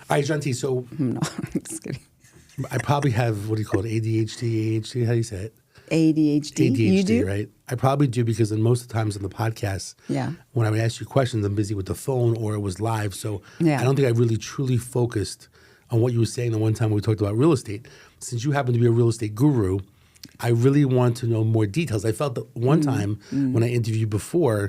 All right, Janti, so No, I'm just kidding. I probably have, what do you call it, ADHD, AHD, how do you say it? ADHD. ADHD, You do? right? I probably do because in most of the times on the podcast, Yeah. when I would ask you questions, I'm busy with the phone or it was live. So Yeah. I don't think I really truly focused on what you were saying the one time we talked about real estate. Since you happen to be a real estate guru, I really want to know more details. I felt that one time when I interviewed you before,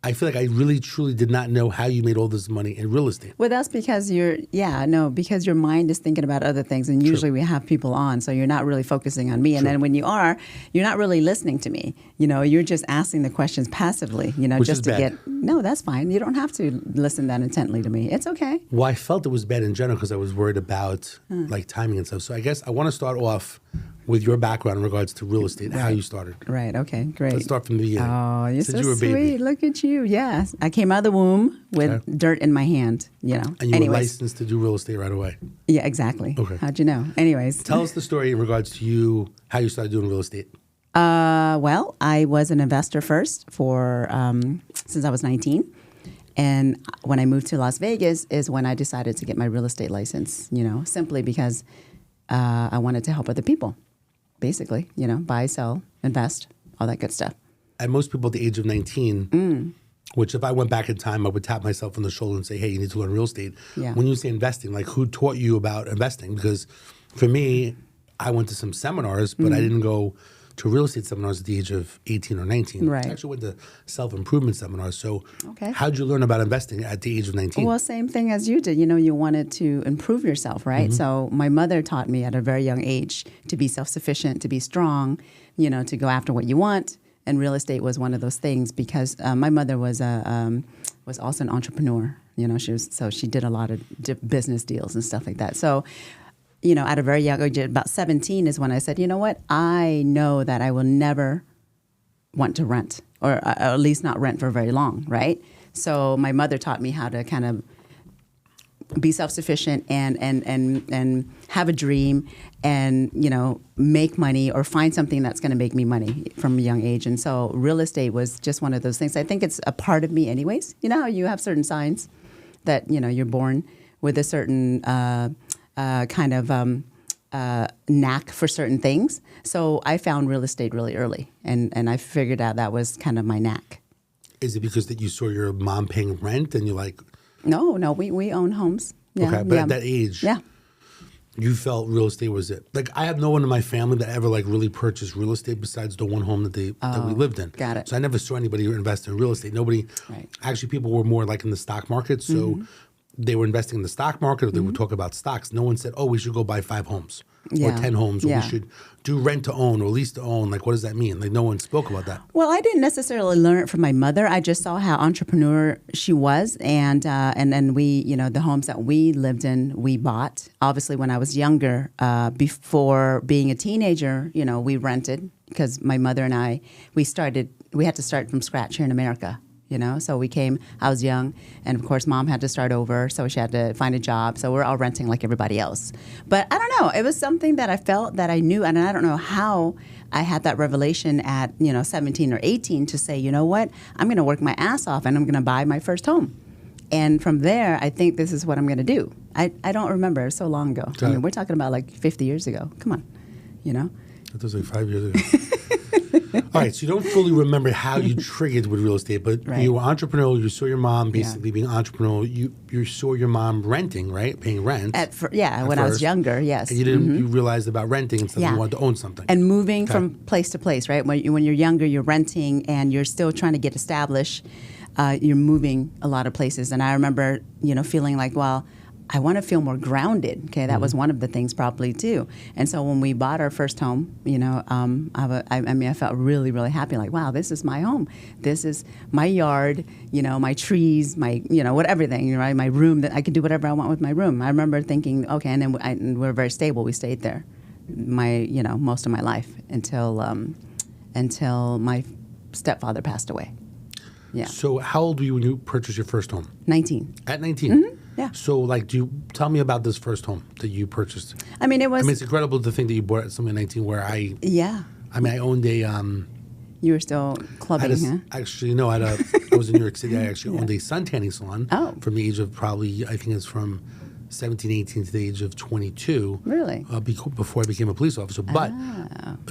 I feel like I really truly did not know how you made all this money in real estate. Well, that's because because your mind is thinking about other things. And usually we have people on, so you're not really focusing on me. And then when you are, you're not really listening to me. You know, you're just asking the questions passively, you know, Which just is to bad. no, that's fine. You don't have to listen that intently to me. It's okay. Well, I felt it was bad in general because I was worried about like timing and stuff. So I guess I want to start off with your background in regards to real estate, how you started. Right. Okay. Great. Let's start from the beginning. Oh, you're Since so you were a sweet. baby. Look at you. Yes. I came out of the womb with dirt in my hand, you know. And you were Anyways. licensed to do real estate right away. Yeah, exactly. Okay. How'd you know? Anyways. Tell us the story in regards to you, how you started doing real estate. Well, I was an investor first for since I was 19. And when I moved to Las Vegas is when I decided to get my real estate license, you know, simply because I wanted to help other people, basically, you know, buy, sell, invest, all that good stuff. And most people at the age of 19, which if I went back in time, I would tap myself on the shoulder and say, hey, you need to learn real estate. Yeah. When you say investing, like who taught you about investing? Because for me, I went to some seminars, but I didn't go to real estate seminars at the age of 18 or 19. Right. I actually went to self-improvement seminars. So Okay. how'd you learn about investing at the age of 19? Well, same thing as you did. You know, you wanted to improve yourself, right? So my mother taught me at a very young age to be self-sufficient, to be strong, you know, to go after what you want. And real estate was one of those things because my mother was also an entrepreneur. You know, she did a lot of business deals and stuff like that. So, you know, at a very young age, about 17 is when I said, you know what, I know that I will never want to rent, or at least not rent for very long, right? So my mother taught me how to kind of be self-sufficient and have a dream and, you know, make money or find something that's going to make me money from a young age. And so real estate was just one of those things. I think it's a part of me anyways. You know how you have certain signs that, you know, you're born with a certain kind of knack for certain things. So I found real estate really early, and I figured out that was kind of my knack. Is it because that you saw your mom paying rent and you're like, No, we own homes. Yeah, okay, but yeah. at that age, Yeah. you felt real estate was it. Like I have no one in my family that ever like really purchased real estate besides the one home that we lived in. Got it. So I never saw anybody invest in real estate. Nobody, Right. actually people were more like in the stock market. So they were investing in the stock market or they would talk about stocks. No one said, oh, we should go buy 5 homes or Yeah. 10 homes or Yeah. we should do rent to own or lease to own. Like what does that mean? Like no one spoke about that. Well, I didn't necessarily learn it from my mother. I just saw how entrepreneur she was, and then we, you know, the homes that we lived in, we bought. Obviously, when I was younger, before being a teenager, you know, we rented because my mother and I, we had to start from scratch here in America. You know, so I was young, and of course mom had to start over, so she had to find a job. So we're all renting like everybody else. But I don't know, it was something that I felt that I knew, and I don't know how I had that revelation at, you know, 17 or 18 to say, you know what, I'm going to work my ass off and I'm going to buy my first home. And from there, I think this is what I'm going to do. I don't remember, so long ago. I mean, we're talking about like 50 years ago. Come on, you know. That was like 5 years ago. All right, so you don't fully remember how you triggered with real estate, but Right. you were entrepreneurial. You saw your mom basically being entrepreneurial. You saw your mom renting, right? Paying rent. When I was first. younger, yes. And you didn't. You realized about renting and stuff. Yeah. You wanted to own something. And moving from place to place, right? When you're younger, you're renting and you're still trying to get established. You're moving a lot of places. And I remember, you know, feeling like, well, I want to feel more grounded. Okay, that was one of the things probably too. And so when we bought our first home, you know, I felt really, really happy. Like, wow, this is my home. This is my yard. You know, my trees, my, you know, everything. Right, my room. That I can do whatever I want with my room. I remember thinking, okay, and then and we're very stable. We stayed there, most of my life until my stepfather passed away. Yeah. So how old were you when you purchased your first home? 19. At 19? Yeah. So, like, tell me about this first home that you purchased. I mean, it's incredible to think that you bought it at something at 19 where I owned a... You were still clubbing, huh? Actually, no, I was in New York City. I actually owned a sun tanning salon from the age of probably, I think it's from 17, 18 to the age of 22. Really? Before I became a police officer. But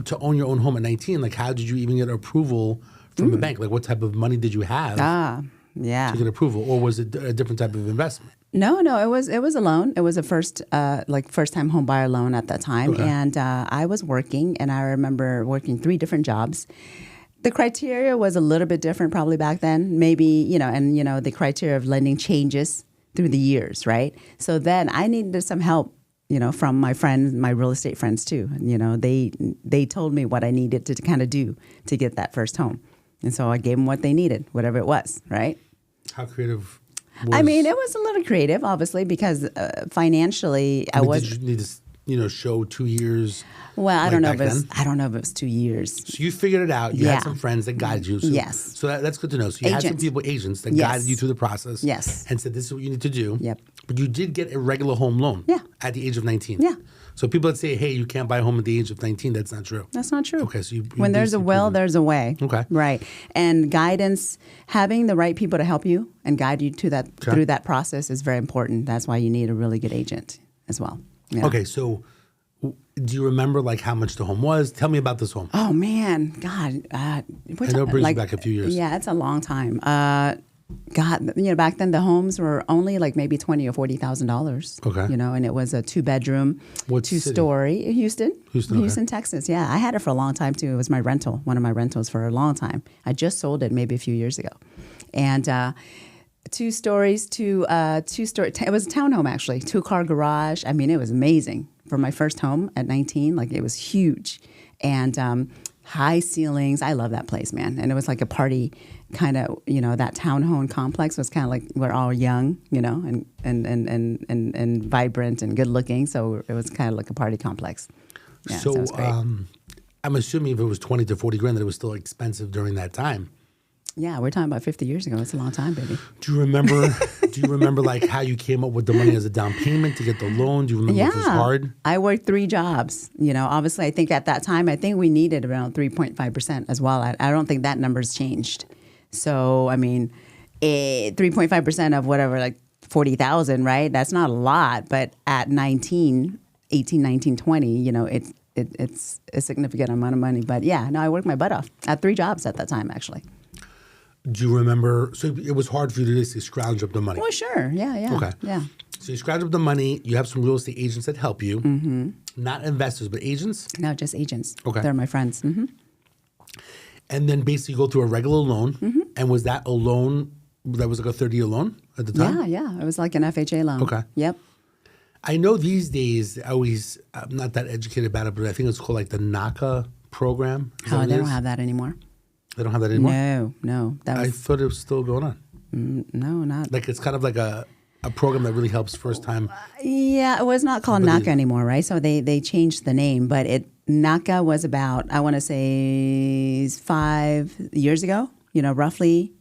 to own your own home at 19, like how did you even get approval from the bank? Like what type of money did you have Yeah. to get approval? Or was it a different type of investment? No, it was a loan. It was a first time home buyer loan at that time, and I was working, and I remember working 3 different jobs. The criteria was a little bit different probably back then, maybe the criteria of lending changes through the years, right? So then I needed some help, from my friends, my real estate friends too. They told me what I needed to kind of do to get that first home, and so I gave them what they needed, whatever it was, right? How creative? I mean, it was a little creative, obviously, because financially, I was. Did you need to show 2 years? Well, I don't know if it was 2 years. So you figured it out. You had some friends that guided you. So, Yes. So that's good to know. So you had some people, agents, that guided you through the process. Yes. And said, this is what you need to do. Yep. But you did get a regular home loan. Yeah. At the age of 19. Yeah. So people that say, hey, you can't buy a home at the age of 19, that's not true. That's not true. Okay, so when there's a will, there's a way. Okay. Right. And guidance, having the right people to help you and guide you to that through that process is very important. That's why you need a really good agent as well. Yeah. Okay, so do you remember like how much the home was? Tell me about this home. Oh man, God, I know it brings you back a few years. Yeah, it's a long time. God, back then the homes were only like maybe $20,000 or $40,000. Okay. And it was a 2-bedroom, What city? 2-story. Houston, okay. Texas. Yeah, I had it for a long time too. It was my rental, one of my rentals for a long time. I just sold it maybe a few years ago, and 2 stories, it was a townhome actually, 2-car garage. I mean, it was amazing for my first home at 19. Like it was huge, and high ceilings. I love that place, man. And it was like a party kind of, that townhome complex was kind of like we're all young, and vibrant and good looking. So it was kind of like a party complex. Yeah, so it was great. I'm assuming if it was 20 to 40 grand, that it was still expensive during that time. Yeah, we're talking about 50 years ago. It's a long time, baby. Do you remember like how you came up with the money as a down payment to get the loan? Do you remember if it was hard? I worked 3 jobs. Obviously, I think at that time, we needed around 3.5% as well. I don't think that number's changed. So, I mean, 3.5% of whatever, like 40,000, right? That's not a lot. But at 18, 19, 20, it's a significant amount of money. But yeah, no, I worked my butt off. I had 3 jobs at that time, actually. Do you remember? So it was hard for you to just scrounge up the money. Well, sure. Yeah. Okay. Yeah. So you scrounge up the money. You have some real estate agents that help you. Mm-hmm. Not investors, but agents? No, just agents. Okay. They're my friends. Mm-hmm. And then basically you go through a regular loan. Mm-hmm. And was that a loan that was like a 30-year loan at the time? Yeah. It was like an FHA loan. Okay. Yep. I know these days, I'm not that educated about it, but I think it's called like the NACA program. Oh, they don't have that anymore. They don't have that anymore? No. I thought it was still going on. No, not. Like it's kind of like a program that really helps first time. Yeah, it was not called NACA anymore, right? So they changed the name, but NACA was about, I want to say 5 years ago, roughly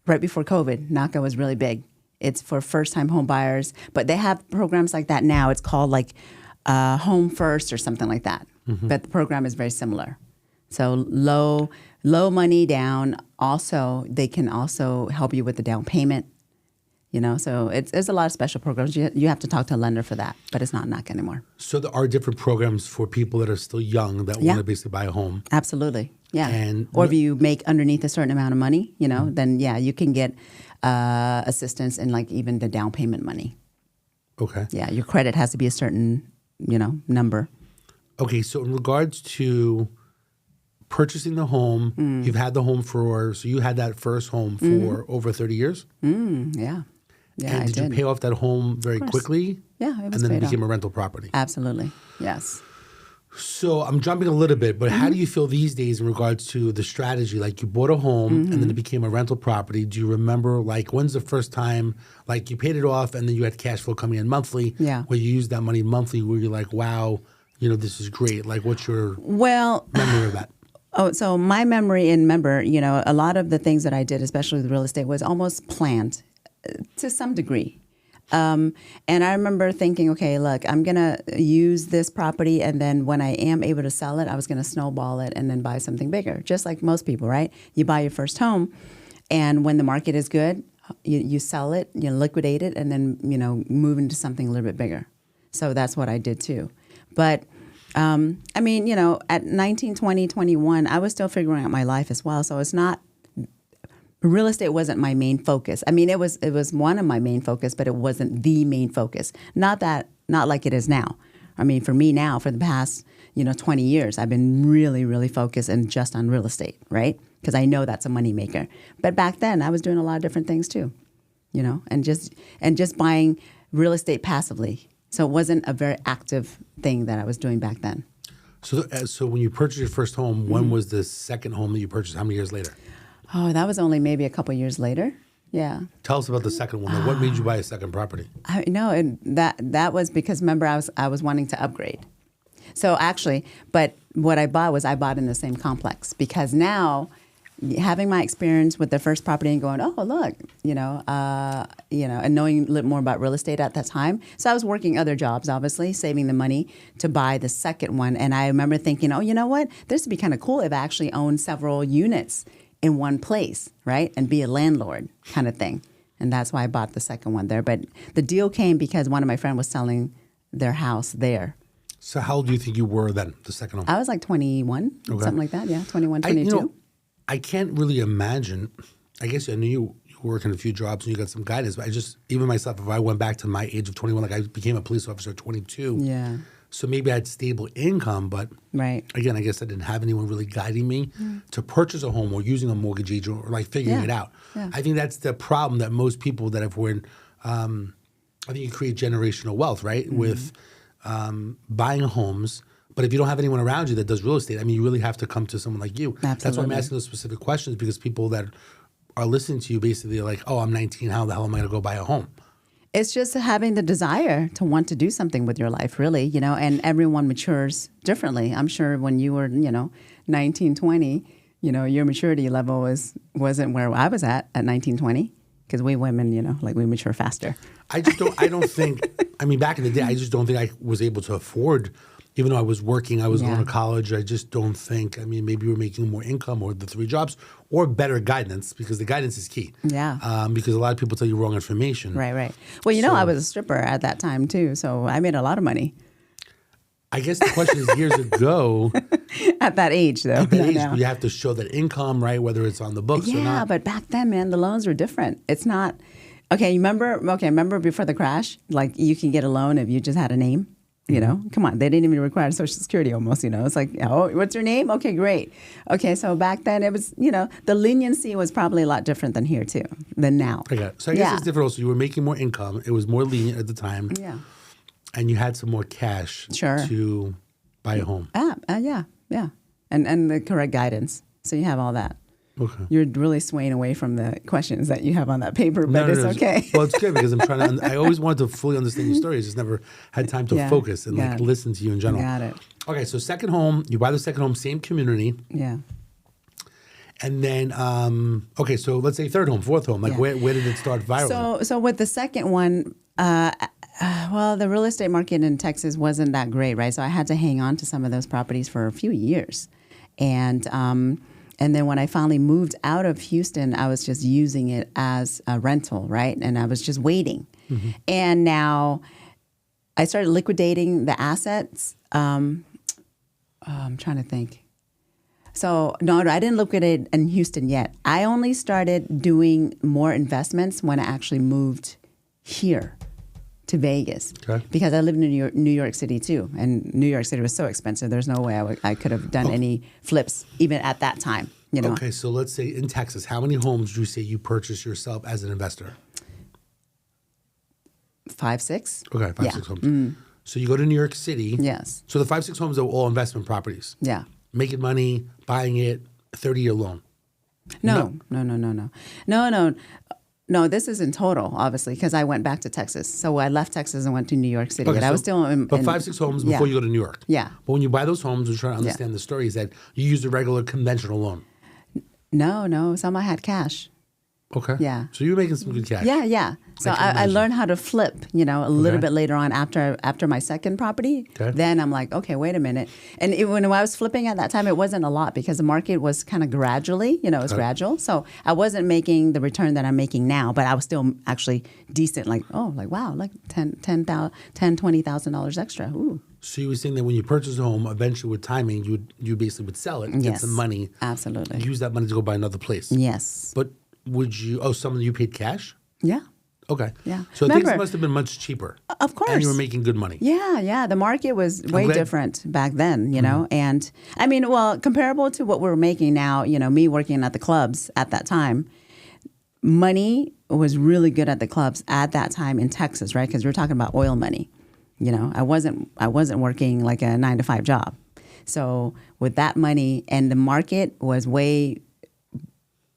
right before COVID. NACA was really big. It's for first-time home buyers, but they have programs like that now. It's called like Home First or something like that. Mm-hmm. But the program is very similar. So low money down. Also, they can also help you with the down payment. So it's a lot of special programs. You have to talk to a lender for that, but it's not NACA anymore. So there are different programs for people that are still young that want to basically buy a home. Absolutely, yeah. Or if you make underneath a certain amount of money, then you can get assistance in like even the down payment money. Okay. Yeah, your credit has to be a certain number. Okay, so in regards to purchasing the home, you've had the home so you had that first home for over 30 years? Yeah. Yeah, and did you pay off that home very quickly? Yeah, it was and then it paid became off. a rental property. Absolutely, yes. So I'm jumping a little bit, but how do you feel these days in regards to the strategy? Like you bought a home and then it became a rental property. Do you remember like when's the first time like you paid it off and then you had cash flow coming in monthly? Yeah. Where you used that money monthly where you're like, wow, this is great. Like what's your memory of that? Oh, so my memory and a lot of the things that I did, especially with real estate, was almost planned to some degree. And I remember thinking, okay, look, I'm going to use this property, and then when I am able to sell it, I was going to snowball it and then buy something bigger, just like most people, right? You buy your first home, and when the market is good, you sell it, you liquidate it, and then, move into something a little bit bigger. So that's what I did too. But I mean, at 19, 20, 21, I was still figuring out my life as well. So it's not, real estate wasn't my main focus. I mean, it was one of my main focus, but it wasn't the main focus. Not like it is now. I mean, for me now, for the past, 20 years, I've been really, really focused and just on real estate, right? Because I know that's a moneymaker. But back then, I was doing a lot of different things too, and just buying real estate passively. So it wasn't a very active thing that I was doing back then. So when you purchased your first home, when was the second home that you purchased? How many years later? Oh, that was only maybe a couple years later. Yeah. Tell us about the second one. What made you buy a second property? And that was because, remember, I was wanting to upgrade. So actually, but what I bought in the same complex, because now, having my experience with the first property and going, oh look, and knowing a little more about real estate at that time. So I was working other jobs, obviously, saving the money to buy the second one. And I remember thinking, oh, you know what? This would be kind of cool if I actually owned several units in one place, right? And be a landlord kind of thing. And that's why I bought the second one there. But the deal came because one of my friends was selling their house there. So how old do you think you were then, the second home? I was like 21, something like that. Yeah, 21, 22. I can't really imagine. I guess I knew you worked in a few jobs and you got some guidance, but even myself, if I went back to my age of 21, like I became a police officer at 22. Yeah. So maybe I had stable income, but right. Again, I guess I didn't have anyone really guiding me to purchase a home or using a mortgage agent or like figuring it out. Yeah. I think that's the problem that most people that have won, I think you create generational wealth, right? With buying homes. But if you don't have anyone around you that does real estate, I mean, you really have to come to someone like you. Absolutely. That's why I'm asking those specific questions, because people that are listening to you basically are like, oh, I'm 19. How the hell am I going to go buy a home? It's just having the desire to want to do something with your life, really, and everyone matures differently. I'm sure when you were, 19, 20, your maturity level wasn't where I was at 19, 20, because we women, we mature faster. I don't think, I mean, back in the day, I just don't think I was able to afford, even though I was working, I was going to college, I just don't think, I mean, maybe we're making more income or the 3 jobs or better guidance, because the guidance is key. Yeah. Because a lot of people tell you wrong information. Right. Well, I was a stripper at that time too, so I made a lot of money. I guess the question is years ago. At that age, though. At that age, you have to show that income, right? Whether it's on the books or not. Yeah, but back then, man, the loans were different. It's not, remember before the crash, like you can get a loan if you just had a name. Come on, they didn't even require Social Security almost, It's like, oh, what's your name? Okay, great. Okay, so back then it was, the leniency was probably a lot different than here too, than now. Okay, so I guess it's different also. You were making more income. It was more lenient at the time. Yeah. And you had some more cash to buy a home. Yeah. And the correct guidance. So you have all that. Okay. You're really swaying away from the questions that you have on that paper, but it's okay. Well, it's good because I'm trying to. I always wanted to fully understand your story. I just never had time to focus and listen to you in general. Got it. Okay, so second home, you buy the second home, same community. Yeah. And then, okay, so let's say third home, fourth home. Like, where did it start viral? So with the second one, well, the real estate market in Texas wasn't that great, right? So I had to hang on to some of those properties for a few years, and then when I finally moved out of Houston, I was just using it as a rental, right? And I was just waiting. Mm-hmm. And now I started liquidating the assets. I'm trying to think. So, no, I didn't liquidate in Houston yet. I only started doing more investments when I actually moved here to Vegas. Okay. Because I lived in New York City too. And New York City was so expensive. There's no way I could have done any flips even at that time. Okay, so let's say in Texas, how many homes do you say you purchased yourself as an investor? 5, 6. Okay, 5, 6 homes. Mm. So you go to New York City. Yes. So the 5, 6 homes are all investment properties. Yeah. Making money, buying it, 30-year loan. No. No, this is in total, obviously, because I went back to Texas. So I left Texas and went to New York City. Okay, but I was still in... But 5, 6 homes before you go to New York. Yeah. But when you buy those homes, we're trying to understand the story, is that you use a regular conventional loan. No. Some I had cash. Okay. Yeah. So you were making some good cash. Yeah, yeah. So can I imagine. learned how to flip, a little bit later on after my second property. Okay. Then I'm like, okay, wait a minute. And when I was flipping at that time, it wasn't a lot because the market was kind of gradually, it was gradual. So I wasn't making the return that I'm making now, but I was still actually decent. Like, wow, like $20,000 extra. Ooh. So you were saying that when you purchase a home, eventually with timing, you basically would sell it, get Yes, some money, absolutely. use that money to go buy another place. Yes. But would you? Oh, some of you paid cash. Yeah. Okay. Yeah. So Remember- things must have been much cheaper. Of course. And you were making good money. Yeah, yeah. The market was way glad- different back then, And I mean, well, comparable to what we're making now, me working at the clubs at that time, money was really good at the clubs at that time in Texas, right? Because we're talking about oil money. I wasn't working like a 9-to-5 job. So with that money, and the market was way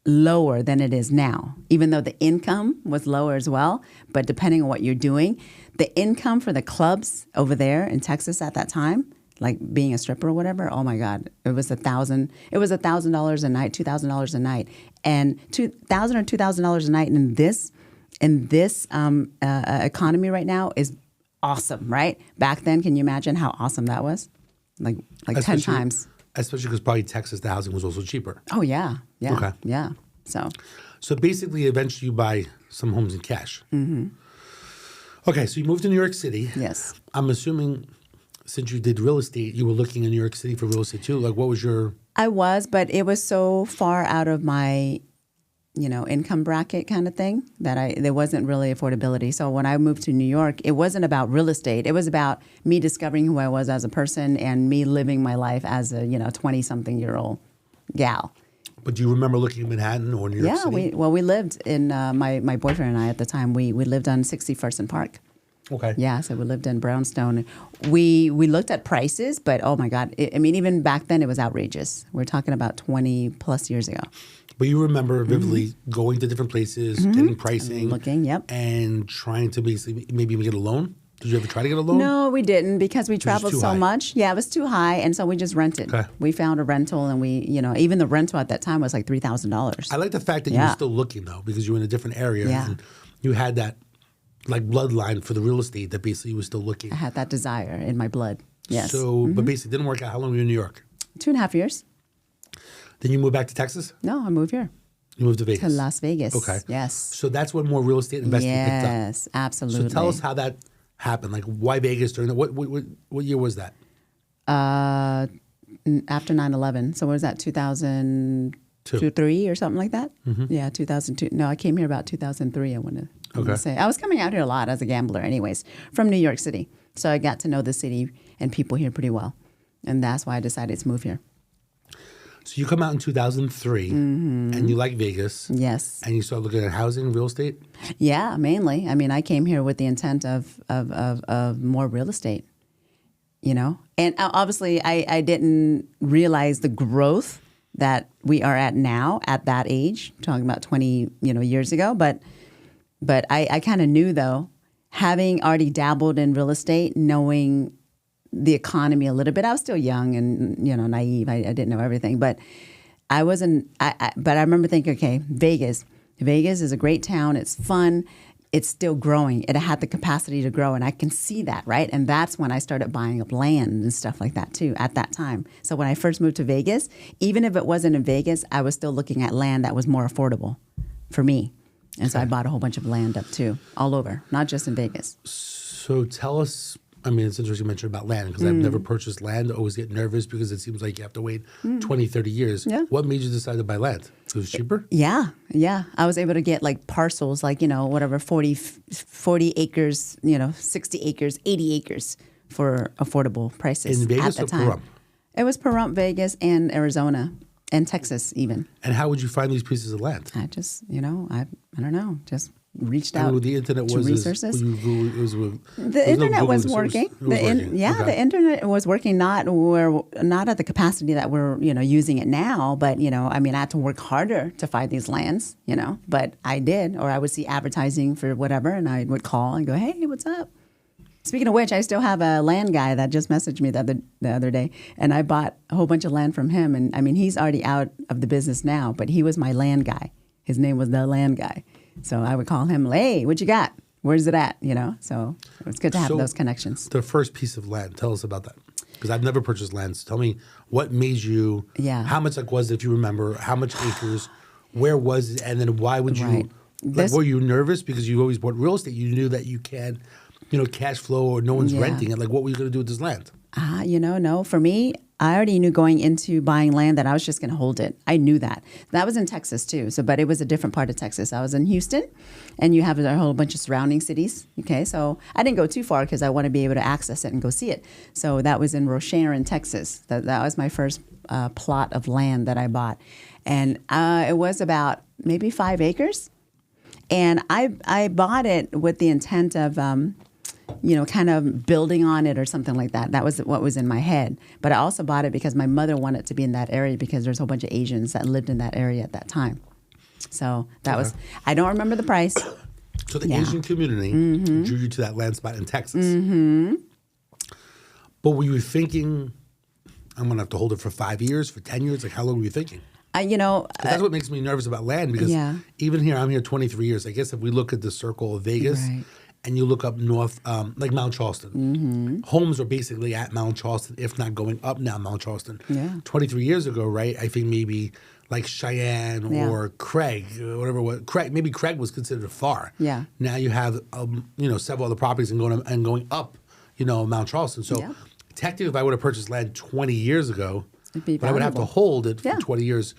lower than it is now, even though the income was lower as well. But depending on what you're doing, the income for the clubs over there in Texas at that time, like being a stripper or whatever, oh my God, it was $1,000. It was $1,000 a night, $2,000 a night, and $2,000 or $2,000 a night in this economy right now is awesome, right? Back then, can you imagine how awesome that was? Like 10 times. Especially because probably Texas, the housing was also cheaper. Oh yeah, yeah, Okay. yeah. So basically, eventually you buy some homes in cash. Mm-hmm. Okay, so you moved to New York City. Yes. I'm assuming since you did real estate, you were looking in New York City for real estate too. Like, what was your... I was, but it was so far out of my, income bracket kind of thing that there wasn't really affordability. So when I moved to New York, it wasn't about real estate. It was about me discovering who I was as a person and me living my life as a 20-something-year-old gal. But do you remember looking in Manhattan or New York City? We lived in my boyfriend and I at the time. We lived on 61st and Park. Okay. Yeah, so we lived in Brownstone. We looked at prices, but oh my God, even back then it was outrageous. We're talking about 20 plus years ago. But you remember vividly going to different places, getting pricing, Looking, yep. and trying to basically maybe even get a loan. Did you ever try to get a loan? No, we didn't because we traveled too so high. much. Yeah, it was too high, and so we just rented. Okay. We found a rental, and we, even the rental at that time was like $3,000. I like the fact that you were still looking though, because you were in a different area and you had that like bloodline for the real estate that basically you were still looking. I had that desire in my blood. Yes. So, but basically it didn't work out. How long were you in New York? 2.5 years. Then you moved back to Texas? No, I moved here You moved to Vegas? to Las Vegas. Okay. Yes. So that's when more real estate investing picked up. Yes, absolutely. So tell us how that happened. Like why Vegas during that? What year was that? After 9/11. So what was that? 2002, 3 or something like that? Mm-hmm. Yeah, 2002. No, I came here about 2003. I want to say I was coming out here a lot as a gambler, anyways, from New York City. So I got to know the city and people here pretty well, and that's why I decided to move here. So you come out in 2003 and you like Vegas. Yes. And you start looking at housing, real estate? Yeah, mainly. I mean, I came here with the intent of more real estate, And obviously, I didn't realize the growth that we are at now at that age, talking about 20 years ago. But I kind of knew, though, having already dabbled in real estate, knowing the economy a little bit. I was still young and naive. I didn't know everything, but I wasn't. But I remember thinking, okay, Vegas is a great town. It's fun. It's still growing. It had the capacity to grow, and I can see that, right? And that's when I started buying up land and stuff like that too. At that time, so when I first moved to Vegas, even if it wasn't in Vegas, I was still looking at land that was more affordable for me, and so I bought a whole bunch of land up too, all over, not just in Vegas. So tell us. I mean, it's interesting you mentioned about land because I've never purchased land. I always get nervous because it seems like you have to wait 20, 30 years. Yeah. What made you decide to buy land? It was cheaper? Yeah. I was able to get like parcels, like, whatever, 40 acres, 60 acres, 80 acres for affordable prices. In Vegas at the or time. Pahrump? It was Pahrump, Vegas, and Arizona, and Texas even. And how would you find these pieces of land? I just, I don't know, just reached I out mean, the internet to was resources. The internet was working. Okay. The internet was working. Not at the capacity that we're using it now. But I had to work harder to find these lands. But I did, or I would see advertising for whatever, and I would call and go, "Hey, what's up?" Speaking of which, I still have a land guy that just messaged me the other day, and I bought a whole bunch of land from him. And I mean, he's already out of the business now, but he was my land guy His name was the land guy. So I would call him, hey, what you got? Where's it at? So it's good to have those connections. The first piece of land, tell us about that. Because I've never purchased land. So tell me what made you, how much was it, if you remember, how much acres, where was it, and then why would you, were you nervous because you always bought real estate? You knew that you can't, cash flow or no one's renting it. Like, what were you going to do with this land? No, for me, I already knew going into buying land that I was just going to hold it. I knew that. That was in Texas too. But it was a different part of Texas. I was in Houston, and you have a whole bunch of surrounding cities. Okay, so I didn't go too far because I want to be able to access it and go see it. So that was in Rochelle, in Texas. That was my first plot of land that I bought, and it was about maybe 5 acres. And I bought it with the intent of kind of building on it or something like that. That was what was in my head. But I also bought it because my mother wanted to be in that area because there's a whole bunch of Asians that lived in that area at that time. So that was, I don't remember the price. So the Asian community drew you to that land spot in Texas. But were you thinking, I'm going to have to hold it for 5 years, for 10 years? Like, how long were you thinking? That's what makes me nervous about land because even here, I'm here 23 years. I guess if we look at the circle of Vegas, and you look up north, like Mount Charleston. Homes are basically at Mount Charleston, if not going up now Mount Charleston. 23 years ago, right? I think maybe like Cheyenne or Craig, or whatever it was. Maybe Craig was considered far. Now you have, several other properties and going up, Mount Charleston. So technically, if I would have purchased land 20 years ago, but I would have to hold it for 20 years.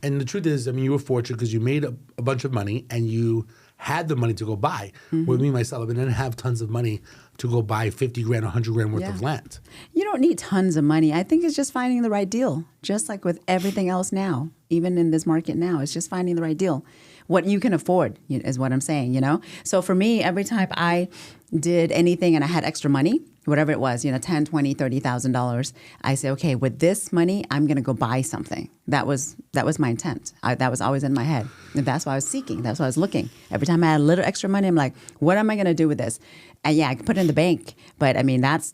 And the truth is, you were fortunate because you made a bunch of money and you had the money to go buy. With me, myself, I didn't have tons of money to go buy 50 grand, 100 grand worth of land. You don't need tons of money. I think it's just finding the right deal. Just like with everything else now, even in this market now, it's just finding the right deal. What you can afford is what I'm saying, So for me, every time I did anything and I had extra money, whatever it was, $10,000, $20,000, $30,000, I say, okay, with this money, I'm going to go buy something. That was my intent. That was always in my head. And that's what I was seeking. That's what I was looking. Every time I had a little extra money, I'm like, what am I going to do with this? And I can put it in the bank, but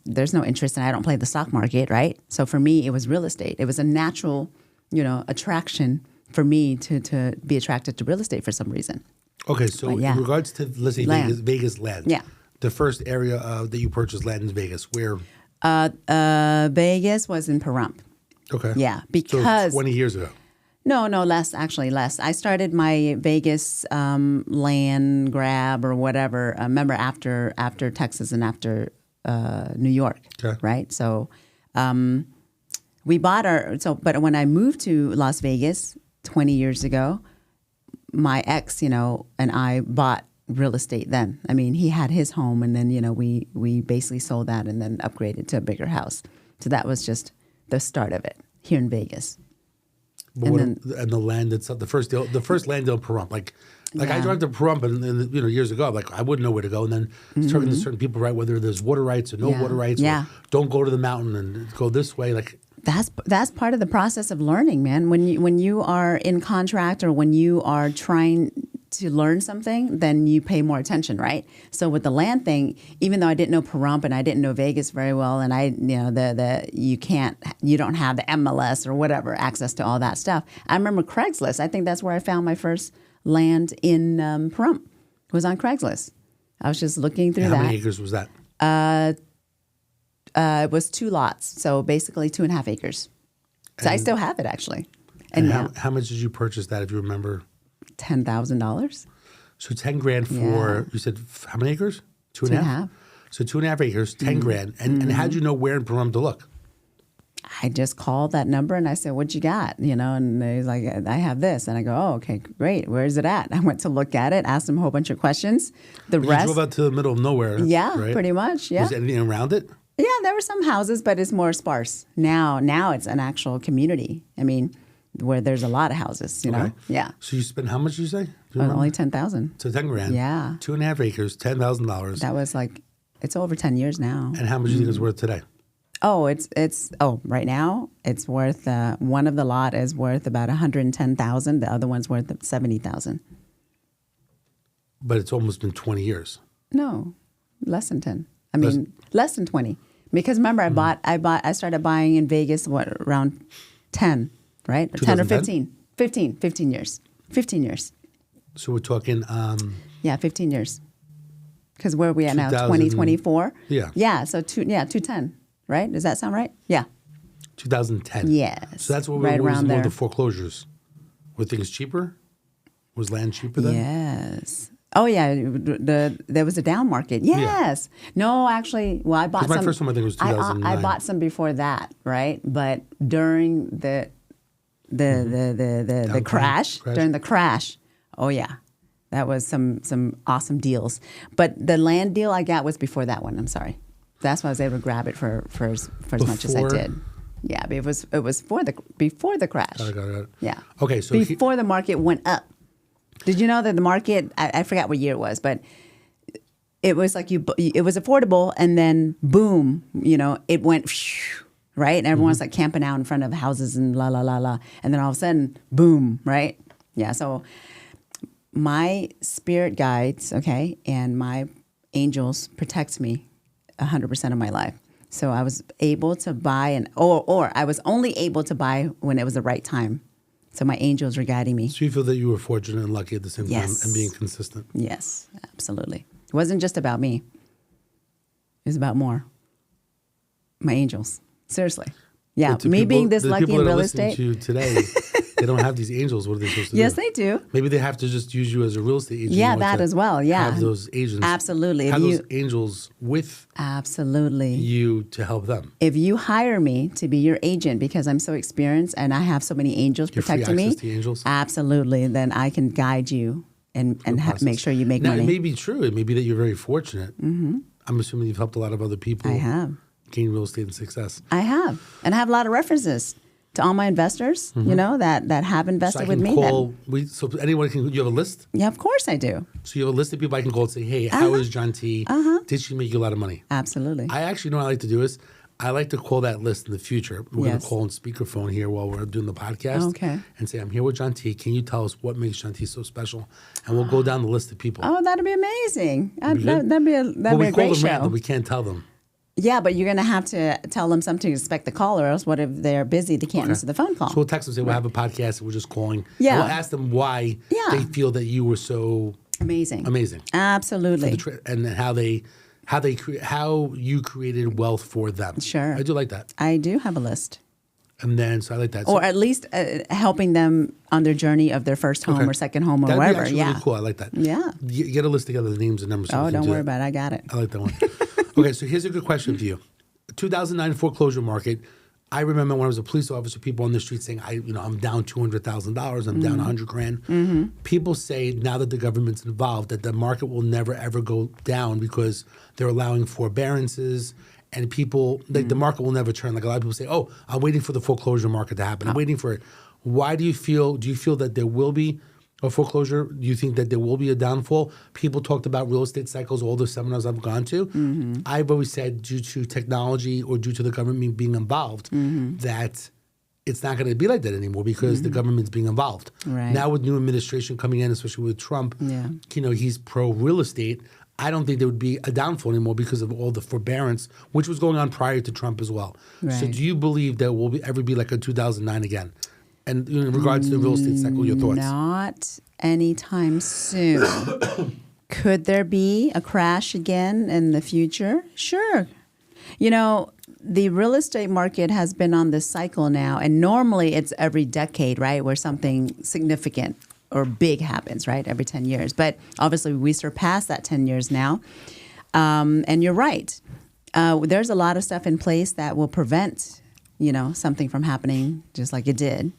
there's no interest and I don't play the stock market, right? So for me, it was real estate. It was a natural, attraction for me to be attracted to real estate for some reason. Okay, so in regards to, let's say, Vegas land. The first area that you purchased land in Vegas, where? Vegas was in Pahrump. Okay. Yeah, because... So 20 years ago. No, less. I started my Vegas land grab or whatever, remember, after Texas and after New York, right? So we bought but when I moved to Las Vegas 20 years ago, my ex, and I bought real estate then. He had his home, and then, we basically sold that and then upgraded to a bigger house. So that was just the start of it here in Vegas. And the land itself, the first land deal in Pahrump, like I drive to Pahrump and years ago, I wouldn't know where to go, and then talking to certain people, right, whether there's water rights or no water rights, or don't go to the mountain and go this way, That's part of the process of learning, man. When you are in contract or when you are trying to learn something, then you pay more attention, right? So with the land thing, even though I didn't know Pahrump and I didn't know Vegas very well, and you don't have the MLS or whatever access to all that stuff. I remember Craigslist. I think that's where I found my first land in Pahrump. It was on Craigslist. I was just looking through that. How many acres was that? It was 2 lots, so basically 2.5 acres. So I still have it, actually. And how much did you purchase that, if you remember? $10,000. So 10 grand for, you said, how many acres? 2.5? So 2.5 acres, 10 grand. And how'd you know where in Pahrump to look? I just called that number and I said, what you got? And he's like, I have this. And I go, oh, okay, great. Where is it at? I went to look at it, asked him a whole bunch of questions. You drove out to the middle of nowhere. Yeah, right? pretty much, yeah. Was there anything around it? Yeah, there were some houses, but it's more sparse. Now it's an actual community. Where there's a lot of houses, Okay. Yeah. So you spent how much, did you say? Only $10,000. So 10 grand. Yeah. 2.5 acres, $10,000. That was it's over 10 years now. And how much do you think it's worth today? Oh, right now it's worth, one of the lot is worth about $110,000. The other one's worth $70,000. But it's almost been 20 years. No, less than 10. Less than 20. Because remember, I started buying in Vegas, around 10, right? 10 or 15. 15 years. 15 years. So we're talking. Yeah, 15 years. Because where are we at now? 2000 2024? Yeah. Yeah, so 210, right? Does that sound right? Yeah. 2010. Yes. So that's what right was around more there. the foreclosures. Were things cheaper? Was land cheaper then? Yes. Oh yeah, there was a down market. Yes. No, actually, well, I bought some. My first one I think was 2009. I bought some before that, right? But during the crash, during the crash, oh yeah, that was some awesome deals. But the land deal I got was before that one. I'm sorry, that's why I was able to grab it for as much as I did. Yeah, but it was before the crash. Got it. Yeah. Okay, so before the market went up. Did you know that the market? I forgot what year it was, but it was like it was affordable, and then boom, it went right, and everyone's like camping out in front of houses and la la la la, and then all of a sudden, boom, right? Yeah. So my spirit guides, okay, and my angels protect me 100% of my life. So I was able to buy or I was only able to buy when it was the right time. So my angels were guiding me. So you feel that you were fortunate and lucky at the same time and being consistent. Yes, absolutely. It wasn't just about me. It was about more. My angels. Seriously. Yeah, me being this lucky in real estate. To you today, they don't have these angels. What are they supposed to do? Yes, they do. Maybe they have to just use you as a real estate agent. Yeah, that as well. Yeah. Have those agents. Absolutely. Have those angels with you to help them. If you hire me to be your agent because I'm so experienced and I have so many angels protecting me. To angels? Absolutely. Then I can guide you and make sure you make money. It may be true. It may be that you're very fortunate. Mm-hmm. I'm assuming you've helped a lot of other people. I have. Gain real estate and success. I have. And I have a lot of references to all my investors, that have invested with me. So anyone can, you have a list? Yeah, of course I do. So you have a list of people I can call and say, hey, how is John T? Did she make you a lot of money? Absolutely. I actually know what I like to do is I like to call that list in the future. We're going to call on speakerphone here while we're doing the podcast. Okay. And say, I'm here with John T. Can you tell us what makes John T so special? And we'll go down the list of people. Oh, that'd be amazing. That'd be a great call them show. random. We can't tell them. Yeah, but you're going to have to tell them something to respect the call, or else what if they're busy, they can't answer the phone call. So we'll text them and say, we'll have a podcast and we're just calling. Yeah. And we'll ask them why they feel that you were so amazing. Absolutely. And how you created wealth for them. Sure. I do like that. I do have a list. And then, so I like that. Or at least helping them on their journey of their first home or second home or wherever. That'd be really cool. I like that. Yeah. Get a list together, the names and numbers. Oh, don't worry about it. I got it. I like that one. Okay, so here's a good question for you. 2009 foreclosure market. I remember when I was a police officer, people on the street saying, I'm down $200,000, I'm down $100,000. Mm-hmm. People say now that the government's involved that the market will never ever go down because they're allowing forbearances and people, the market will never turn. Like a lot of people say, oh, I'm waiting for the foreclosure market to happen. I'm waiting for it. Why do you feel that there will be a foreclosure? Do you think that there will be a downfall? People talked about real estate cycles, all the seminars I've gone to. Mm-hmm. I've always said due to technology or due to the government being involved, that it's not going to be like that anymore because the government's being involved. Right. Now with new administration coming in, especially with Trump, he's pro-real estate. I don't think there would be a downfall anymore because of all the forbearance, which was going on prior to Trump as well. Right. So do you believe there will ever be like a 2009 again? And in regards to the real estate cycle, your thoughts? Not anytime soon. Could there be a crash again in the future? Sure. The real estate market has been on this cycle now, and normally it's every decade, right, where something significant or big happens, right, every 10 years. But obviously we surpassed that 10 years now. And you're right. There's a lot of stuff in place that will prevent, something from happening just like it did.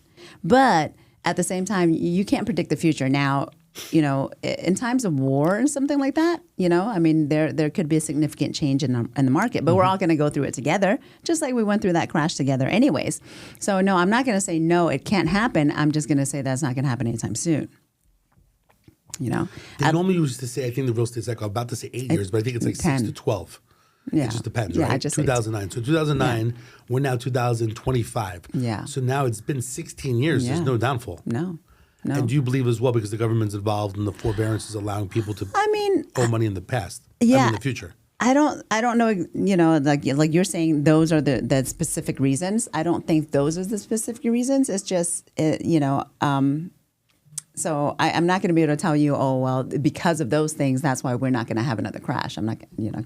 But at the same time, you can't predict the future. Now, in times of war and something like that, there could be a significant change in the market. But we're all going to go through it together, just like we went through that crash together anyways. So, no, I'm not going to say, no, it can't happen. I'm just going to say that's not going to happen anytime soon. They normally used to say, I think the real estate cycle, I'm about to say 8 years, but I think it's like 10. 6 to 12. Yeah. It just depends, yeah, right? I just 2009. So 2009, we're now 2025. Yeah. So now it's been 16 years. There's no downfall. No. And do you believe as well, because the government's involved and the forbearance is allowing people to owe money in the past, in the future? I don't know, like you're saying those are the specific reasons. I don't think those are the specific reasons. It's just, So I'm not going to be able to tell you, oh, well, because of those things, that's why we're not going to have another crash. I'm not,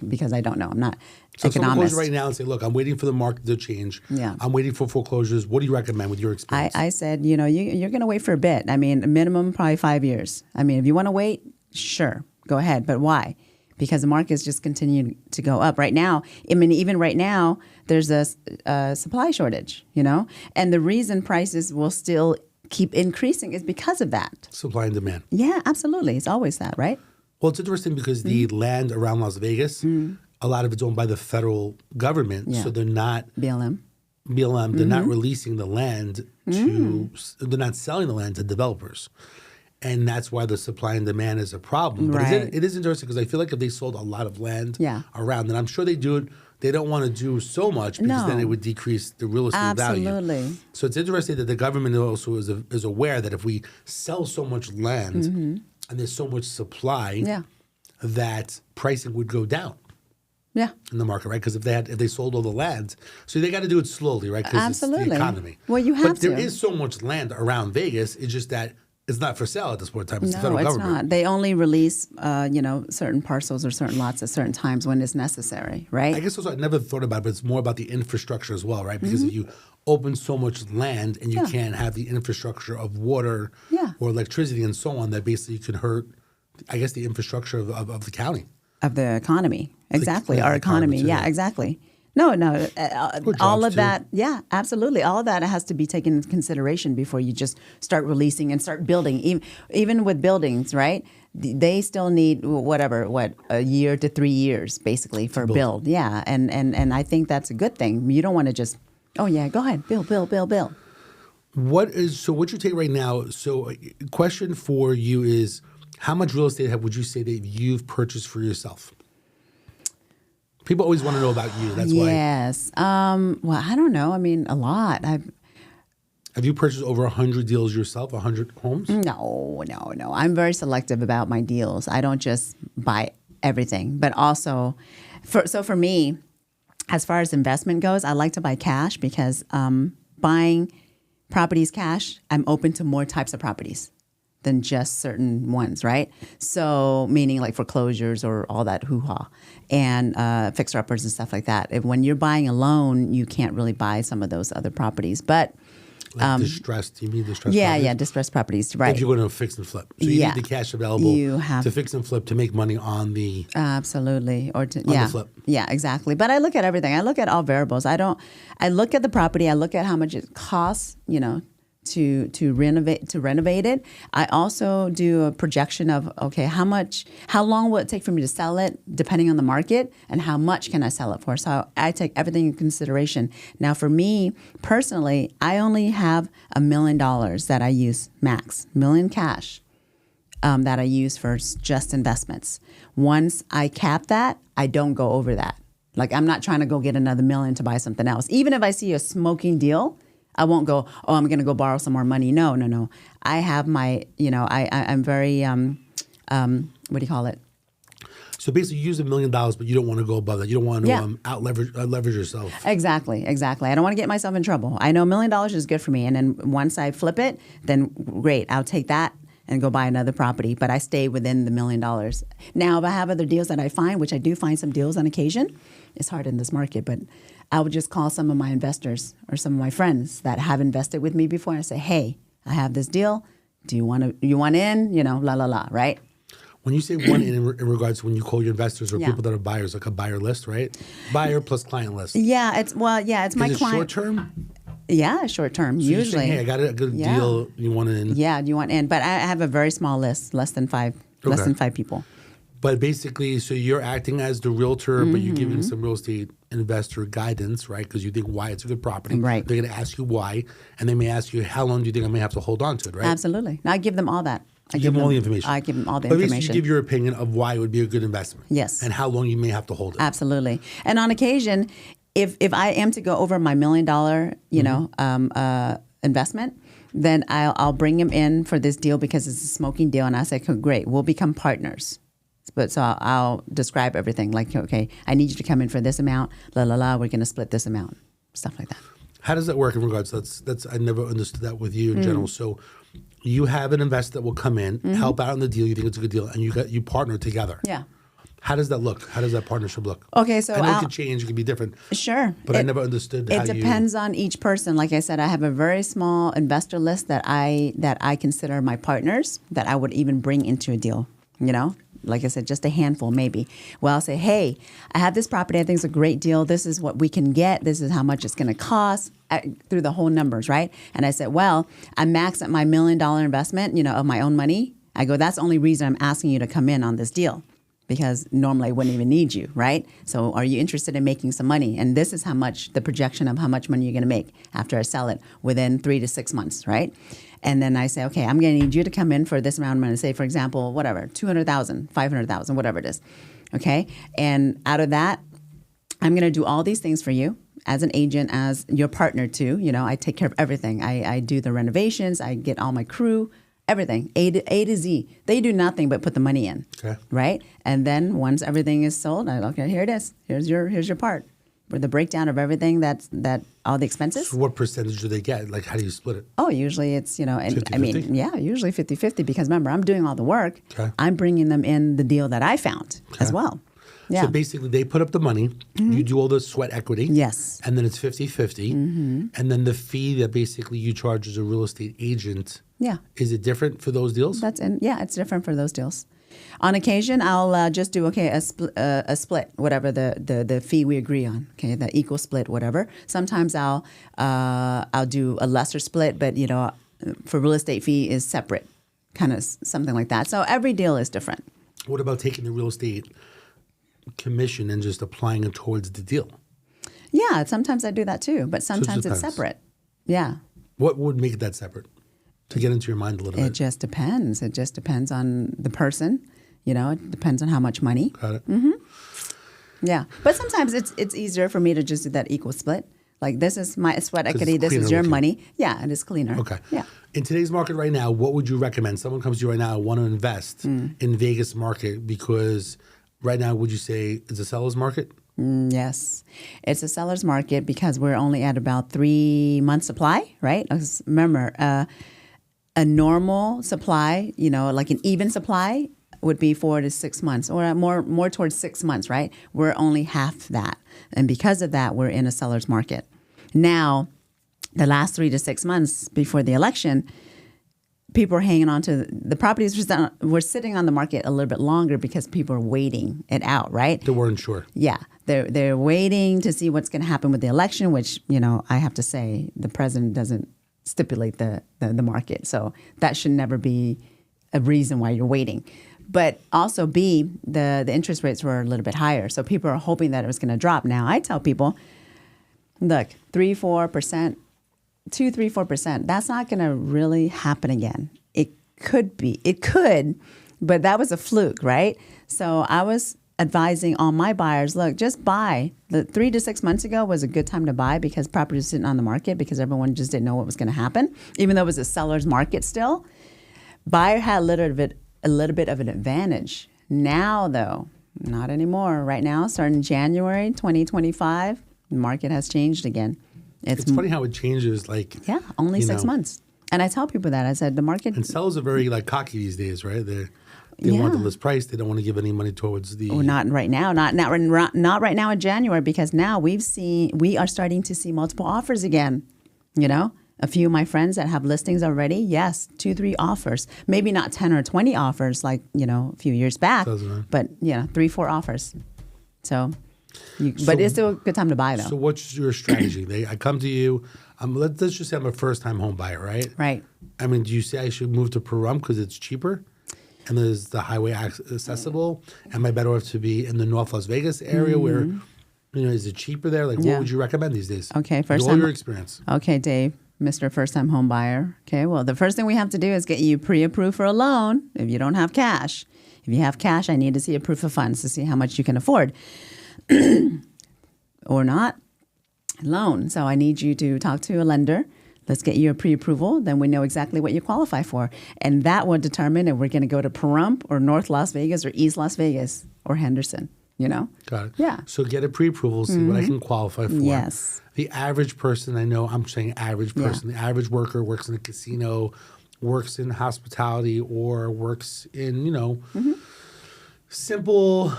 because I don't know. I'm not So if someone economist. goes right now and say, look, I'm waiting for the market to change. Yeah. I'm waiting for foreclosures. What do you recommend with your experience? I said, you're going to wait for a bit. I mean, minimum probably 5 years. I mean, if you want to wait, sure, go ahead. But why? Because the market's just continuing to go up right now. I mean, even right now, there's a supply shortage, and the reason prices will still keep increasing is because of that. Supply and demand. Yeah, absolutely. It's always that, right? Well, it's interesting because the land around Las Vegas, a lot of it's owned by the federal government. Yeah. So they're not BLM. they're not releasing the land they're not selling the land to developers. And that's why the supply and demand is a problem. But Right. it is interesting because I feel like if they sold a lot of land Yeah. around, and I'm sure they do it, they don't want to do so much because No. then it would decrease the real estate value. Absolutely. So it's interesting that the government also is aware that if we sell so much land and there's so much supply, Yeah. that pricing would go down Yeah. in the market, right? Because if they sold all the land, so they got to do it slowly, right? Because it's Absolutely. the economy. Well, you have but there to. is so much land around Vegas. It's just that it's not for sale at this point in time. It's the No, federal it's government. not. They only release, certain parcels or certain lots at certain times when it's necessary, right? I guess also I never thought about it, but it's more about the infrastructure as well, right? Because if you open so much land and you Yeah. can't have the infrastructure of water Yeah. or electricity and so on, that basically could hurt, I guess, the infrastructure of the county. Of the economy. Exactly. yeah, Our the economy economy. too, Yeah, yeah. exactly. No, Or all jobs, of too. that. Yeah, absolutely. All of that has to be taken into consideration before you just start releasing and start building. Even with buildings, right? They still need a year to 3 years basically for build. Yeah, and I think that's a good thing. You don't want to just, oh yeah, go ahead, build. What you take right now? So, a question for you is, how much real estate would you say that you've purchased for yourself? People always want to know about you. That's why. Yes. Well, I don't know. I mean, a lot. Have you purchased over 100 deals yourself? 100 homes? No. I'm very selective about my deals. I don't just buy everything, but also, for me, as far as investment goes, I like to buy cash because buying properties cash, I'm open to more types of properties than just certain ones, right? So meaning like foreclosures or all that hoo-ha and fixer-uppers and stuff like that. When you're buying a loan, you can't really buy some of those other properties. But Like distressed? You mean distressed? yeah, properties? yeah, distressed properties, right? If you're going to fix and flip, so you Yeah. need the cash available You have- to fix and flip to make money on the. Absolutely. Or to, the flip. Yeah, exactly. But I look at everything. I look at all variables. I look at the property. I look at how much it costs, to renovate it. I also do a projection of, okay, how long will it take for me to sell it depending on the market, and how much can I sell it for? So I take everything in consideration. Now for me personally, I only have $1 million that I use max, million cash. That I use for just investments. Once I cap that, I don't go over that. Like I'm not trying to go get another million to buy something else. Even if I see a smoking deal, I won't go, oh, I'm going to go borrow some more money. No. I have my, I'm very, what do you call it? So basically, you use $1 million, but you don't want to go above that. You don't want to Yeah. out leverage yourself. Exactly. I don't want to get myself in trouble. I know $1 million is good for me. And then once I flip it, then great, I'll take that and go buy another property. But I stay within the $1 million. Now, if I have other deals that I find, which I do find some deals on occasion, it's hard in this market, but I would just call some of my investors or some of my friends that have invested with me before and say, hey, I have this deal. Do you want in? Right? When you say one in regards to when you call your investors or Yeah. people that are buyers, like a buyer list, right? Buyer plus client list. Yeah, it's my Is it client. short term? Yeah, short term, So you're usually. saying, hey, I got a good Yeah. deal. You want in? Yeah, do you want in? But I have a very small list, less than five people. But basically, so you're acting as the realtor, but you're giving some real estate investor guidance, right? Because you think why it's a good property. Right. They're going to ask you why, and they may ask you, how long do you think I may have to hold on to it, right? Absolutely. I give them all that. You give them all the information. I give them all the But basically, information. you give your opinion of why it would be a good investment. Yes. And how long you may have to hold it. Absolutely. And on occasion, if I am to go over my $1 million, investment, then I'll bring him in for this deal because it's a smoking deal, and I say, "Okay, great, we'll become partners." But so I'll describe everything like, okay, I need you to come in for this amount, we're going to split this amount, stuff like that. How does that work in regards? That's I never understood that with you in general. So you have an investor that will come in, help out on the deal. You think it's a good deal, and you partner together. Yeah. How does that look? How does that partnership look? Okay, so I know it could change. It could be different. Sure. But I never understood how it depends on each person. Like I said, I have a very small investor list that I consider my partners that I would even bring into a deal. You know, like I said, just a handful maybe. Well, I'll say, hey, I have this property. I think it's a great deal. This is what we can get. This is how much it's going to cost through the whole numbers, right? And I said, well, I maxed at my $1 million investment, of my own money. I go, that's the only reason I'm asking you to come in on this deal. Because normally I wouldn't even need you, right? So are you interested in making some money? And this is how much, the projection of how much money you're going to make after I sell it within 3 to 6 months, right? And then I say, okay, I'm going to need you to come in for this amount of money. Say, for example, whatever, 200,000, 500,000, whatever it is, okay? And out of that, I'm going to do all these things for you as an agent, as your partner too. I take care of everything. I do the renovations. I get all my crew. Everything, A to Z. They do nothing but put the money in, right? And then once everything is sold, okay, here it is. Here's your part. For the breakdown of everything that all the expenses. So what percentage do they get? Like, how do you split it? Oh, usually it's, and 50-50? I mean, yeah, usually 50-50 because remember, I'm doing all the work. Okay. I'm bringing them in the deal that I found as well. Yeah. So basically, they put up the money, you do all the sweat equity. Yes. And then it's 50-50. And then the fee that basically you charge as a real estate agent. Yeah. Is it different for those deals? It's different for those deals. On occasion, I'll just do a split, whatever the fee we agree on. Okay, the equal split, whatever. Sometimes I'll do a lesser split, but for real estate fee is separate, kind of something like that. So every deal is different. What about taking the real estate commission and just applying it towards the deal? Yeah, sometimes I do that too, but sometimes it's separate. Yeah. What would make that separate? To get into your mind a little bit. It just depends. It just depends on the person. It depends on how much money. Got it. Mm-hmm. Yeah, but sometimes it's easier for me to just do that equal split. Like this is my sweat equity. This is your money. Yeah, it is cleaner. Okay. Yeah. In today's market right now, what would you recommend? Someone comes to you right now, want to invest in Vegas market because right now, would you say it's a seller's market? Yes, it's a seller's market because we're only at about 3 months supply, right? Remember, a normal supply, like an even supply would be 4 to 6 months or more towards 6 months, right? We're only half that. And because of that, we're in a seller's market. Now, the last 3 to 6 months before the election, people are hanging on to the properties. We're sitting on the market a little bit longer because people are waiting it out, right? They weren't sure. Yeah. They're waiting to see what's going to happen with the election, which, I have to say the president doesn't stipulate the market. So that should never be a reason why you're waiting. But also B, the interest rates were a little bit higher. So people are hoping that it was going to drop. Now I tell people, look, 3-4%, 2-3-4%, that's not going to really happen again. It could, but that was a fluke, right? So I was advising all my buyers, look, just buy. The 3 to 6 months ago was a good time to buy because property was sitting on the market because everyone just didn't know what was going to happen. Even though it was a seller's market still, buyer had a little bit of an advantage. Now, though, not anymore. Right now, starting January 2025, the market has changed again. It's funny how it changes. Only 6 months. And I tell people that. I said the market. And sellers are very cocky these days, right? They want the list price. They don't want to give any money towards the. Oh, not right now. Not right now in January because now we are starting to see multiple offers again. A few of my friends that have listings already, yes, 2-3 offers. Maybe not 10 or 20 offers like a few years back, but 3-4 offers. So it's still a good time to buy though. So what's your strategy? I come to you. Let's just say I'm a first-time home buyer, right? Right. I mean, do you say I should move to Pahrump because it's cheaper? And there's the highway accessible. Am I better off to be in the North Las Vegas area where, is it cheaper there? What would you recommend these days? Okay, first time. Your experience. Okay, Dave, Mr. First-time home buyer. Okay, well, the first thing we have to do is get you pre-approved for a loan if you don't have cash. If you have cash, I need to see a proof of funds to see how much you can afford. Or not. Loan. So I need you to talk to a lender. Let's get you a pre-approval. Then we know exactly what you qualify for. And that will determine if we're going to go to Pahrump or North Las Vegas or East Las Vegas or Henderson. Got it. Yeah. So get a pre-approval, see what I can qualify for. Yes. The average person, I know I'm saying average person, the average worker works in a casino, works in hospitality, or works in, simple,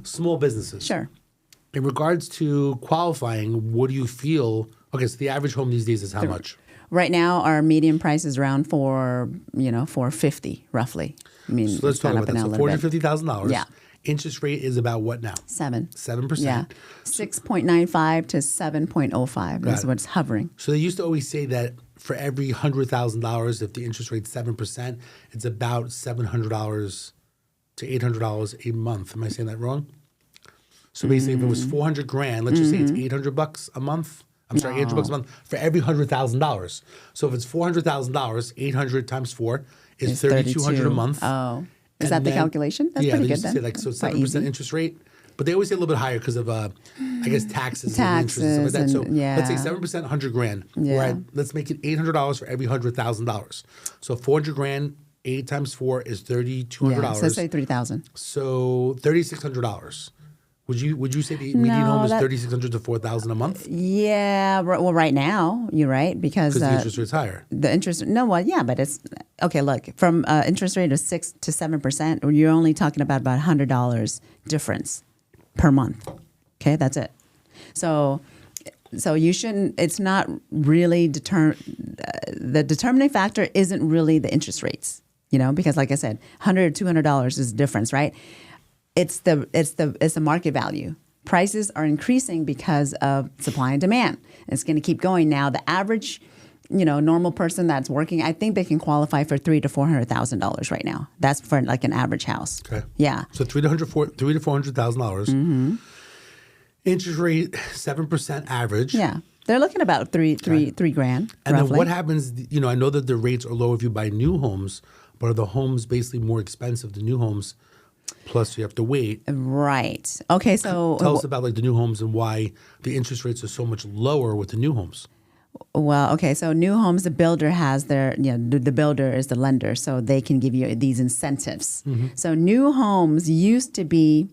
small businesses. Sure. In regards to qualifying, what do you feel? Okay, so the average home these days is how much? Right now, our median price is around $450 roughly. I mean, So let's it's talk gone about up that. and So down a little bit. $450,000. Yeah. Interest rate is about what now? 7%. Yeah. 6.95 to 7.05. That's what's hovering. So they used to always say that for every $100,000, if the interest rate's 7%, it's about $700 to $800 a month. Am I saying that wrong? So basically, if it was 400 grand, let's just say it's $800 a month. I'm sorry, $800 a month for every $100,000. So if it's $400,000, 800 times 4 is 3,200 a month. Oh, is that the calculation? That's yeah, pretty they good used to then. say so Quite 7% easy. interest rate. But they always say a little bit higher because of, I guess, taxes and interest and stuff like that. So let's say 7%, 100 grand. Yeah. Right? Let's make it $800 for every $100,000. So 400 grand, 8 times 4 is $3,200. Yeah, so say 3,000. So $3,600. Would you say the median home is $3,600 to $4,000 a month? Yeah, well, right now you're right because The interest rate's higher. The interest, no, well, yeah, but it's okay. Look, from interest rate of 6 to 7%, you're only talking about $100 difference per month. Okay, that's it. So you shouldn't. It's not really the determining factor isn't really the interest rates. Because like I said, $100 or $200 is the difference, right? It's the market value. Prices are increasing because of supply and demand. It's going to keep going. Now, the average, normal person that's working, I think they can qualify for $300,000 to $400,000 right now. That's for like an average house. Okay. Yeah. So $300,000 to $400,000. Interest rate 7% average. Yeah. They're looking about three grand. And roughly. then what happens? I know that the rates are low if you buy new homes, but are the homes basically more expensive than new homes? Plus, you have to wait. Right. Okay. So Tell us about like the new homes and why the interest rates are so much lower with the new homes. Well, okay. So new homes, the builder has their, the builder is the lender, so they can give you these incentives. So new homes used to be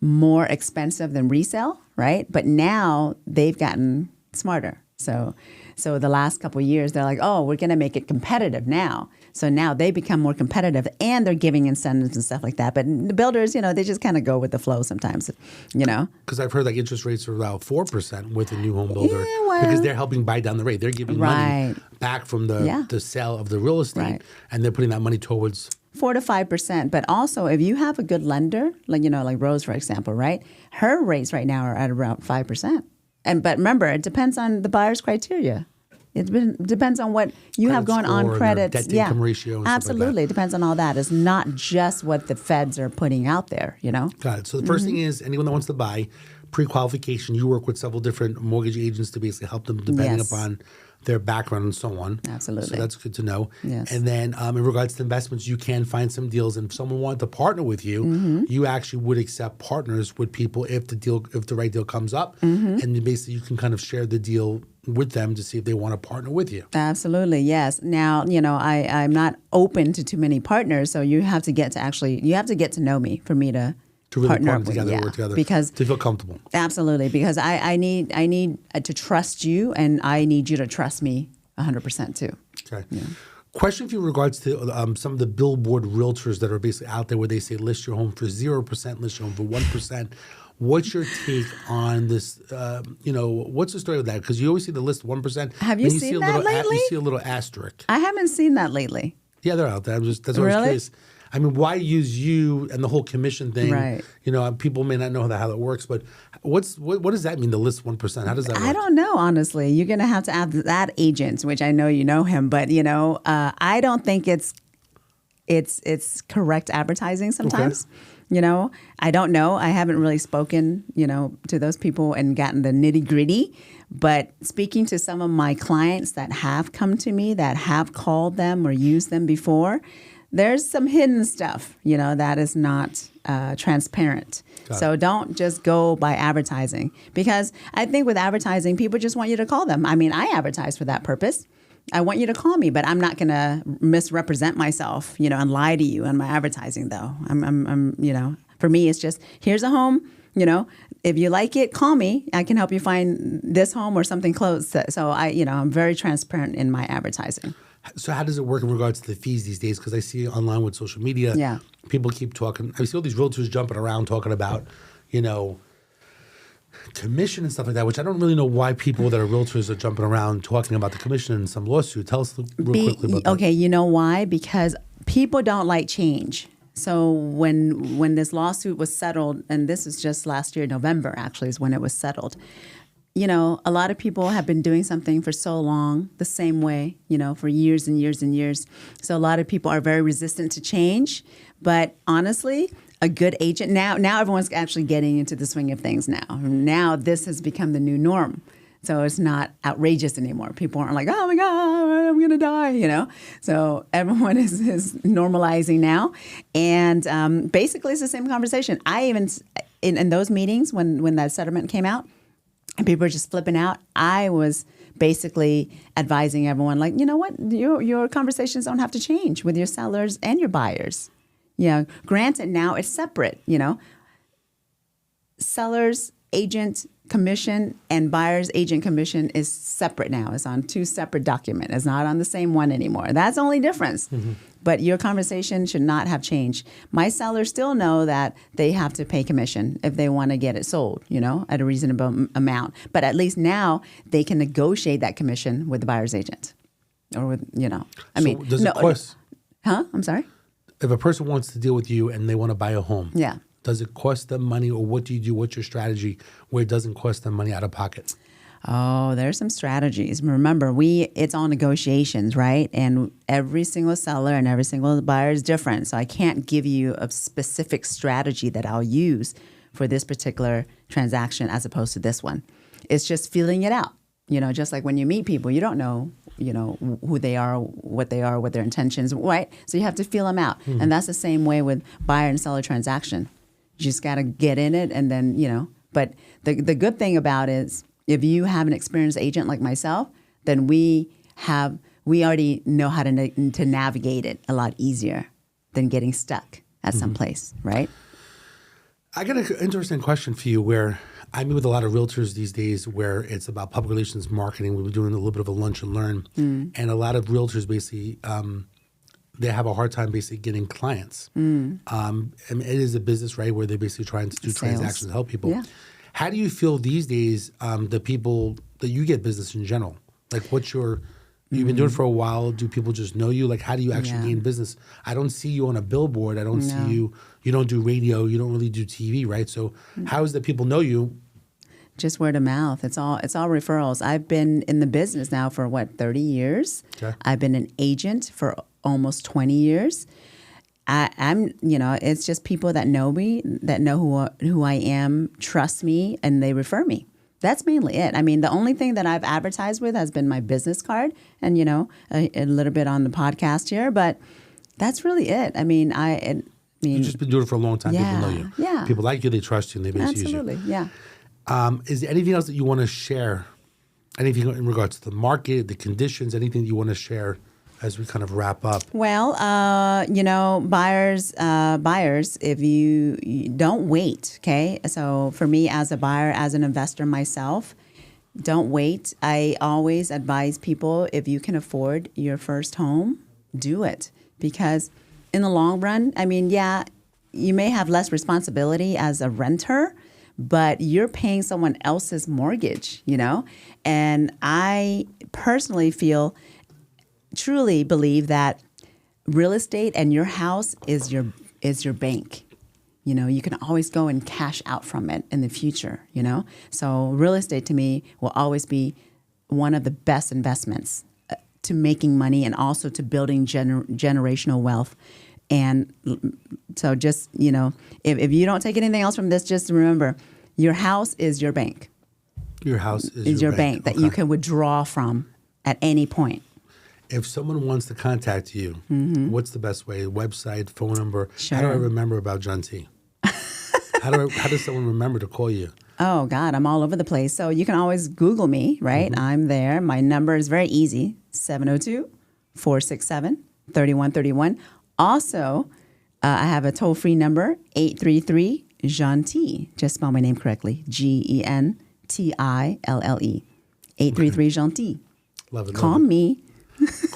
more expensive than resale, right? But now they've gotten smarter. So the last couple of years, they're like, oh, we're going to make it competitive now. So now they become more competitive and they're giving incentives and stuff like that. But the builders, they just kind of go with the flow sometimes, Because I've heard like interest rates are about 4% with a new home builder because they're helping buy down the rate. They're giving money back from the sale of the real estate and they're putting that money towards 4 to 5%. But also, if you have a good lender, like Rose, for example, right? Her rates right now are at around 5%. But remember, it depends on the buyer's criteria. It depends on what you have going on credits. Debt to income ratio. And absolutely. Stuff like that. It depends on all that. It's not just what the feds are putting out there. Got it. So the first thing is anyone that wants to buy pre-qualification. You work with several different mortgage agents to basically help them depending upon their background and so on. Absolutely. So that's good to know. Yes. And then in regards to investments, you can find some deals. And if someone wanted to partner with you, you actually would accept partners with people if the right deal comes up. And then basically you can kind of share the deal with them to see if they want to partner with you. Absolutely, yes. Now, I'm not open to too many partners, so you have to get to know me for me to really partner together, work together, because to feel comfortable. Absolutely, because I need to trust you, and I need you to trust me 100% too. Okay. Yeah. Question for you in regards to some of the billboard realtors that are basically out there where they say list your home for 0%, list your home for 1%. What's your take on this? What's the story with that? Because you always see the list 1%. Have you seen that lately? You see a little asterisk. I haven't seen that lately. Yeah, they're out there. That's what I was curious. I mean, why use you and the whole commission thing? Right. People may not know how that works, but what does that mean? The list 1%? How does that work? I don't know, honestly. You're going to have to ask that agent, which I know you know him, but I don't think it's correct advertising sometimes. Okay. I don't know. I haven't really spoken, to those people and gotten the nitty gritty. But speaking to some of my clients that have come to me, that have called them or used them before, there's some hidden stuff, that is not transparent. So don't just go by advertising. Because I think with advertising, people just want you to call them. I mean, I advertise for that purpose. I want you to call me, but I'm not going to misrepresent myself, and lie to you on my advertising, though. I'm For me, it's just, here's a home, if you like it, call me. I can help you find this home or something close. So I'm very transparent in my advertising. So how does it work in regards to the fees these days? Because I see online with social media, people keep talking. I see all these realtors jumping around talking about, commission and stuff like that, which I don't really know why people that are realtors are jumping around talking about the commission in some lawsuit. Tell us real quickly about that. Okay, you know why? Because people don't like change. So when this lawsuit was settled, and this is just last year, November actually is when it was settled, a lot of people have been doing something for so long, the same way, for years and years and years. So a lot of people are very resistant to change. But honestly, a good agent, now everyone's actually getting into the swing of things now. Now this has become the new norm. So it's not outrageous anymore. People aren't like, oh my God, I'm going to die, So everyone is normalizing now. And basically it's the same conversation. I even, in those meetings when that settlement came out and people were just flipping out, I was basically advising everyone like, you know what, your conversations don't have to change with your sellers and your buyers. Granted now it's separate, sellers, agent commission and buyer's agent commission is separate now. It's on two separate documents. It's not on the same one anymore. That's the only difference. Mm-hmm. But your conversation should not have changed. My sellers still know that they have to pay commission if they want to get it sold, at a reasonable amount. But at least now they can negotiate that commission with the buyer's agent. Or with, does it cost? Huh? I'm sorry? If a person wants to deal with you and they want to buy a home. Yeah. Does it cost them money, or what do you do? What's your strategy where it doesn't cost them money out of pocket? Oh, there's some strategies. Remember, it's all negotiations, right? And every single seller and every single buyer is different. So I can't give you a specific strategy that I'll use for this particular transaction as opposed to this one. It's just feeling it out. Just like when you meet people, you don't know, who they are, what their intentions, right? So you have to feel them out. Mm-hmm. And that's the same way with buyer and seller transaction. You just got to get in it and then, but the good thing about it is if you have an experienced agent like myself, then we already know how to navigate it a lot easier than getting stuck at some place, right? I got an interesting question for you where I meet with a lot of realtors these days where it's about public relations marketing. We were doing a little bit of a lunch and learn. And a lot of realtors basically they have a hard time basically getting clients. And it is a business, right, where they're basically trying to do transactions and help people. Yeah. How do you feel these days, the people that you get business in general? Like you've been doing it for a while. Do people just know you? Like how do you actually gain business? I don't see you on a billboard. I don't see you. You don't do radio. You don't really do TV, right? So how is that people know you? Just word of mouth. It's all referrals. I've been in the business now for 30 years. Okay. I've been an agent for almost 20 years. I'm it's just people that know me, that know who I am, trust me, and they refer me. That's mainly it. I mean, the only thing that I've advertised with has been my business card and, a little bit on the podcast here, but that's really it. I mean, you've just been doing it for a long time. People know you. Yeah. People like you. They trust you. And they basically use you. Absolutely. Yeah. Is there anything else that you want to share? Anything in regards to the market, the conditions, anything that you want to share as we kind of wrap up? Well, buyers, if you don't wait, okay? So for me as a buyer, as an investor myself, don't wait. I always advise people, if you can afford your first home, do it. Because in the long run, I mean, you may have less responsibility as a renter, but you're paying someone else's mortgage, And I personally truly believe that real estate and your house is your bank. You can always go and cash out from it in the future, So real estate to me will always be one of the best investments to making money and also to building generational wealth. And so just, if you don't take anything else from this, just remember, your house is your bank. Your house is your bank that you can withdraw from at any point. If someone wants to contact you, what's the best way? Website, phone number? Sure. How do I remember about John T? How does someone remember to call you? Oh, God, I'm all over the place. So you can always Google me, right? I'm there. My number is very easy, 702-467-3131. Also, I have a toll-free number, 833-GENTILLE. Just spell my name correctly, GENTILLE. 833-GENTILLE. Love it. Call me.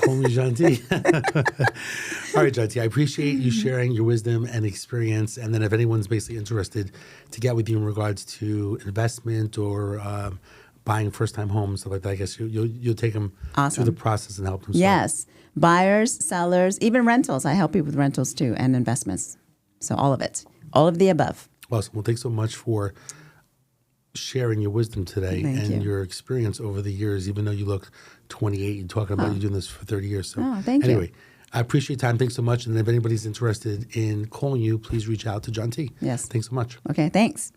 Call me Gentil. All right, Gentil. I appreciate you sharing your wisdom and experience. And then if anyone's basically interested to get with you in regards to investment or buying first-time homes, stuff like that, I guess you'll take them through the process and help them. Yes. Buyers, sellers, even rentals. I help you with rentals too and investments. So all of it. All of the above. Awesome. Well, thanks so much for sharing your wisdom today your experience over the years. Even though you look 28, you're talking about you doing this for 30 years. So anyway, I appreciate your time. Thanks so much. And if anybody's interested in calling you, please reach out to John T. Yes. Thanks so much. Okay, thanks.